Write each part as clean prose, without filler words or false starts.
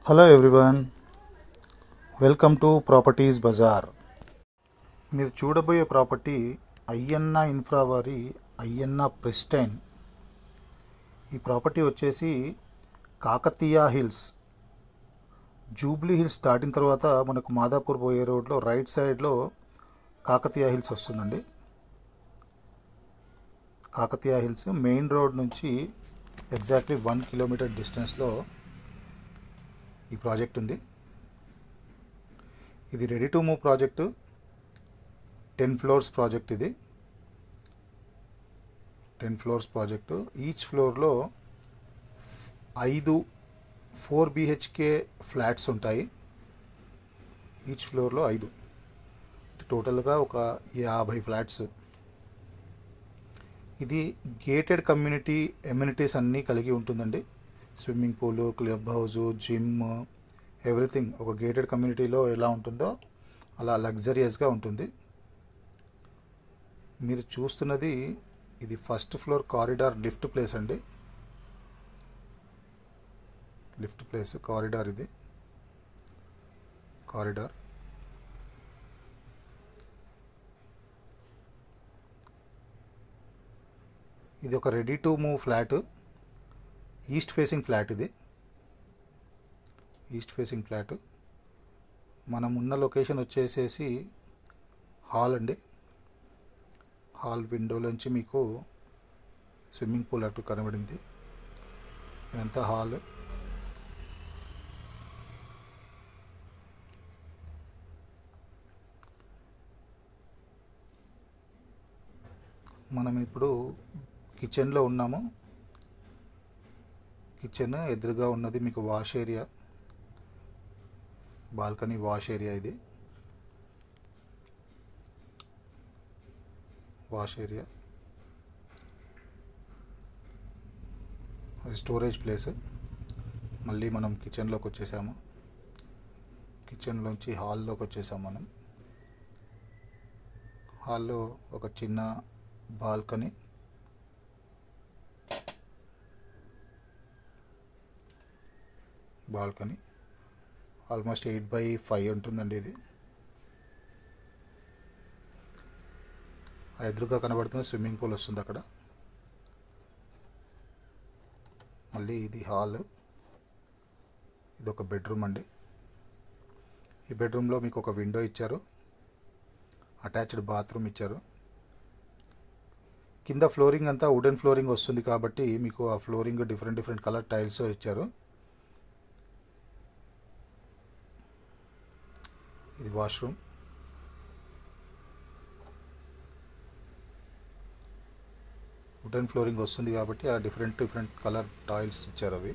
Hello everyone, welcome to properties Bazaar. మీరు చూడబోయే property Ayyanna infra వారి అయ్యన్న ప్రెస్టైన్. ఈ ప్రాపర్టీ వచ్చేసి కాకతీయ హిల్స్, జూబ్లీ హిల్స్ దాటిన తర్వాత మనకు మాదాపూర్ పోయే రోడ్లో రైట్ సైడ్లో కాకతీయ హిల్స్ వస్తుందండి. కాకతీయ హిల్స్ మెయిన్ రోడ్ నుంచి ఎగ్జాక్ట్లీ 1 కిలోమీటర్ డిస్టెన్స్లో ఈ ప్రాజెక్ట్ ఉంది. ఇది ready to move project, 10 floors project. ఇది 10 ఫ్లోర్స్ ప్రాజెక్టు. ఈచ్ ఫ్లోర్లో 5 4 BHK ఫ్లాట్స్ ఉంటాయి. ఈచ్ ఫ్లోర్లో 5, టోటల్గా ఒక 50 ఫ్లాట్స్. ఇది గేటెడ్ కమ్యూనిటీ ఎమ్యూనిటీస్ అన్నీ కలిగి ఉంటుందండి. Swimming pool, club house, gym, everything ఒక గేటెడ్ కమ్యూనిటీలో ఎలా ఉంటుందో అలా లగ్జరియస్గా ఉంటుంది. మీరు చూస్తున్నది ఇది first floor corridor lift place అండి. Lift place corridor. ఇది కారిడార్. ఇది ఒక ready to move flat, east facing flat. ఇది ఈస్ట్ ఫేసింగ్ ఫ్లాట్. మనం ఉన్న లొకేషన్ వచ్చేసేసి హాల్ అండి. హాల్ విండోలోంచి మీకు స్విమ్మింగ్ పూల్ అటు కనబడింది. ఇదంతా హాల్. మనం ఇప్పుడు కిచెన్లో ఉన్నాము. కిచెన్ ఎదురుగా ఉన్నది మీకు wash area, balcony wash area. ఇది వాష్ ఏరియా, అది స్టోరేజ్ ప్లేస్. మళ్ళీ మనం కిచెన్లోకి వచ్చేసాము. కిచెన్లోంచి హాల్లోకి వచ్చేసాము. మనం హాల్లో ఒక చిన్న బాల్కనీ, ఆల్మోస్ట్ 8x5 ఉంటుందండి. ఇది ఎదురుగా కనబడుతున్న స్విమ్మింగ్ పూల్ వస్తుంది అక్కడ. మళ్ళీ ఇది హాల్. ఇది ఒక బెడ్రూమ్ అండి. ఈ బెడ్రూమ్లో మీకు ఒక విండో ఇచ్చారు, అటాచ్డ్ బాత్రూమ్ ఇచ్చారు. కింద ఫ్లోరింగ్ అంతా వుడెన్ ఫ్లోరింగ్ వస్తుంది కాబట్టి మీకు ఆ ఫ్లోరింగ్ డిఫరెంట్ కలర్ టైల్స్ ఇచ్చారు. ఇది వాష్రూమ్. వుడెన్ ఫ్లోరింగ్ వస్తుంది కాబట్టి ఆ డిఫరెంట్ కలర్ టైల్స్ ఇచ్చారు అవి.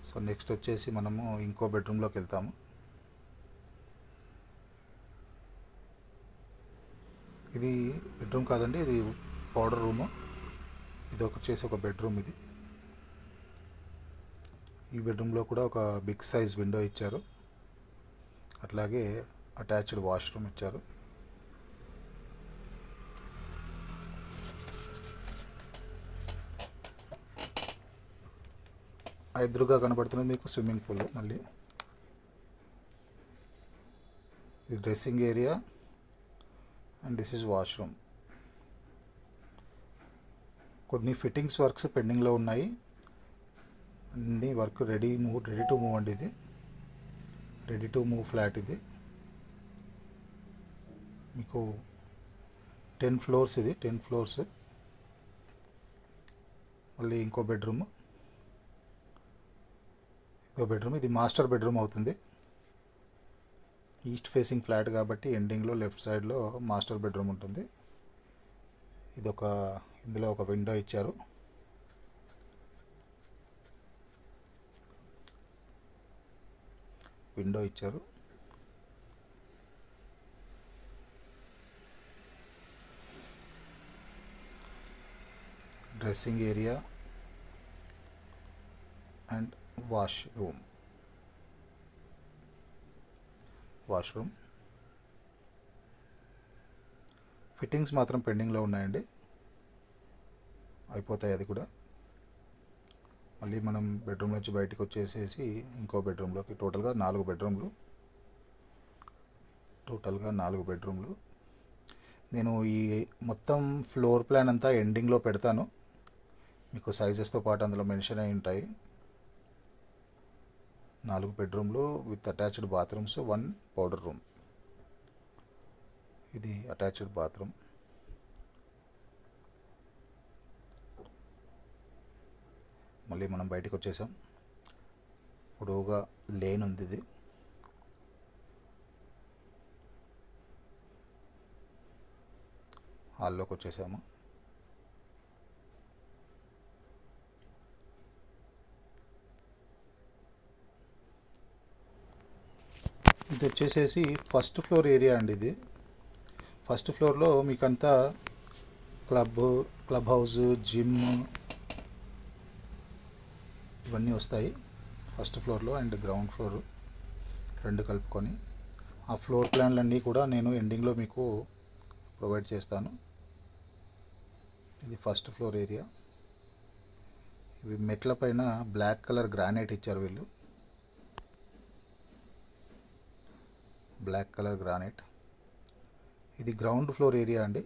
సో నెక్స్ట్ వచ్చేసి మనము ఇంకో బెడ్రూమ్లోకి వెళ్తాము. ఇది బెడ్రూమ్ కాదండి, ఇది పౌడర్ రూము. ఇది వచ్చేసి ఒక బెడ్రూమ్. ఇది ఈ బెడ్రూమ్లో కూడా ఒక బిగ్ సైజ్ విండో ఇచ్చారు. అట్లాగే అటాచ్డ్ వాష్రూమ్ ఇచ్చారు. ఎదురుగా కనబడుతున్నది మీకు స్విమ్మింగ్ పూల్. మళ్ళీ ఇది dressing area and this is washroom. కొన్ని ఫిట్టింగ్స్ వర్క్స్ పెండింగ్లో ఉన్నాయి. అన్ని వర్క్ రెడీ టు మూవ్ అండి. ఇది రెడీ టు మూవ్ ఫ్లాట్. ఇది మీకు 10 ఫ్లోర్స్. ఇది 10 ఫ్లోర్స్. మళ్ళీ ఇంకో బెడ్రూమ్, ఇది మాస్టర్ బెడ్రూమ్ అవుతుంది. ఈస్ట్ ఫేసింగ్ ఫ్లాట్ కాబట్టి ఎండింగ్లో లెఫ్ట్ సైడ్లో మాస్టర్ బెడ్రూమ్ ఉంటుంది. ఇందులో ఒక విండో ఇచ్చారు. Dressing area and washroom. Fittings మాత్రం పెండింగ్లో ఉన్నాయండి, అయిపోతాయి అది కూడా. మళ్ళీ మనం బెడ్రూమ్ నుంచి బయటకు వచ్చేసేసి ఇంకో బెడ్రూమ్లోకి టోటల్గా 4 బెడ్రూమ్లు. నేను ఈ మొత్తం ఫ్లోర్ ప్లాన్ అంతా ఎండింగ్లో పెడతాను, మీకు సైజెస్తో పాటు అందులో మెన్షన్ అయి ఉంటాయి. 4 బెడ్రూమ్లు with attached bathrooms, 1 powder room. ఇది అటాచ్డ్ బాత్రూమ్. మళ్ళీ మనం బయటకు వచ్చేసాం. పొడవుగా లేన్ ఉంది. ఇది హాల్లోకి వచ్చేసాము. ఇది వచ్చేసేసి ఫస్ట్ ఫ్లోర్ ఏరియా అండి. ఇది ఫస్ట్ ఫ్లోర్లో మీకంతా క్లబ్ హౌస్, జిమ్ ఇవన్నీ వస్తాయి ఫస్ట్ ఫ్లోర్లో అండ్ గ్రౌండ్ ఫ్లోర్ 2 కలుపుకొని. ఆ ఫ్లోర్ ప్లాన్లన్నీ కూడా నేను ఎండింగ్లో మీకు ప్రొవైడ్ చేస్తాను. ఇది ఫస్ట్ ఫ్లోర్ ఏరియా. ఇవి మెట్ల పైన బ్లాక్ కలర్ గ్రానైట్ ఇచ్చారు వీళ్ళు, బ్లాక్ కలర్ గ్రానైట్. ఇది గ్రౌండ్ ఫ్లోర్ ఏరియా అండి.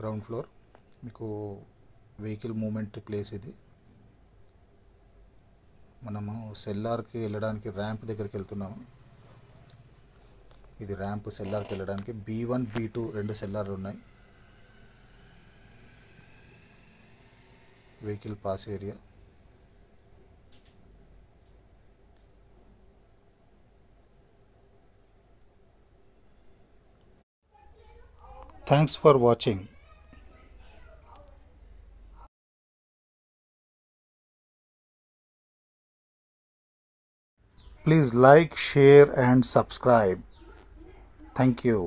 గ్రౌండ్ ఫ్లోర్ మీకు వెహికల్ మూమెంట్ ప్లేస్. ఇది మనము సెల్లార్కి వెళ్ళడానికి ర్యాంప్ దగ్గరికి వెళ్తున్నాము. ఇది ర్యాంప్ సెల్లార్కి వెళ్ళడానికి. B1 B2 2 సెల్లార్లు ఉన్నాయి. Vehicle pass area. Thanks for watching. Please like, share and subscribe. Thank you.